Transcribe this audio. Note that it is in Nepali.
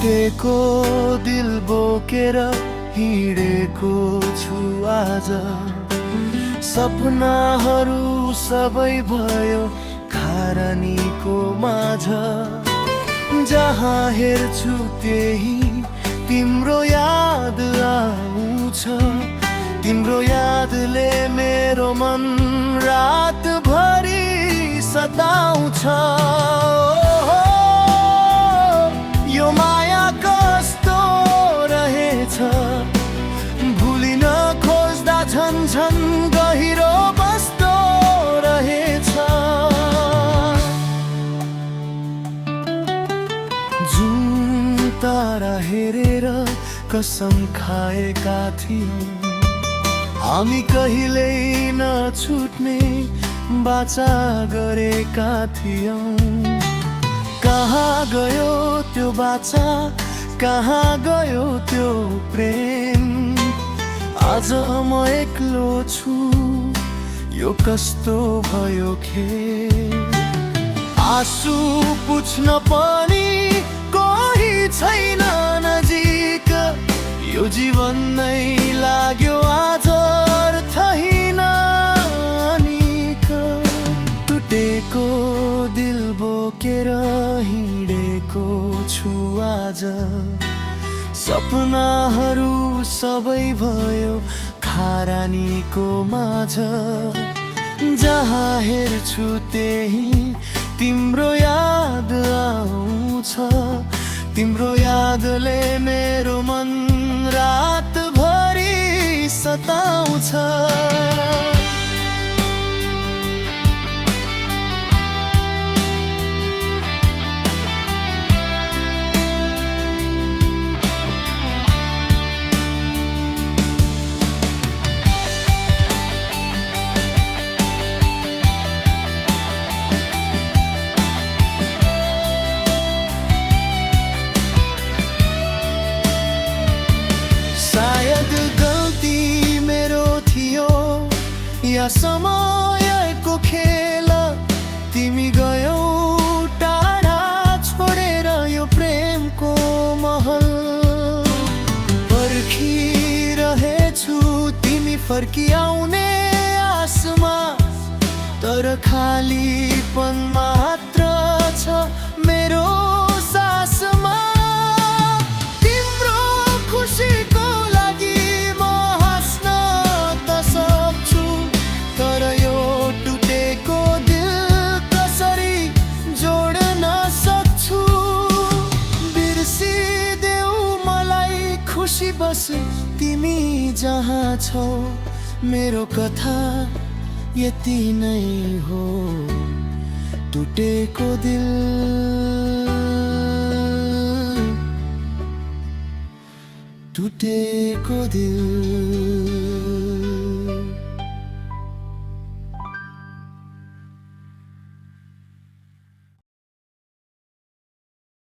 टुटेको दिल बोकेर हिँडेको छु आज। सपनाहरू सबै भयो खारानीको माझ। जहाँ हेर्छु त्यही तिम्रो याद आउँछ। तिम्रो यादले मेरो मन रातभरि सताउँछ। यो माया कस्तो रहेछ, भुलिन खोज्दा झन् झन् गहिरो बस्दो रहेछ। जुन तारा हेरेर कसम खाएका थियौँ, हामी कहिल्यै नछुट्ने बाचा गरेका थियौँ। कहाँ गयो त्यो बाचा, कहाँ गयो त्यो प्रेम? आज म एक्लो छु, यो कस्तो भयो खेल? आँसु पुछ्न पनि कोही छैन नजिक। यो जीवन नै लाग्यो आज अर्थहीन अनिक। टुटेको दिल बोकेर हिँडेको छु आज। सपनाहरू सबै भयो खारानीको माझ। जहाँ हेर्छु त्यही तिम्रो याद आउँछ। तिम्रो यादले मेरो मन रातभरि सताउँछ। सायद गल्ती मेरो थियो या समयको खेल। तिमी गयौ टाढा छोडेर यो प्रेमको महल। पर्खिरहेछु तिमी फर्किआउने आसमा, तर खालीपन मात्र छ मेरो सासमा। तिम्रो खुसीको लागि म हाँस्न त सक्छु, तर यो टुटेको दिल कसरी जोड्न सक्छु? बिर्सिदेऊ मलाई खुसी बस तिमी जहाँ छौ। मेरो कथा यति नै हो, टुटेको दिल, टुटेको दिल।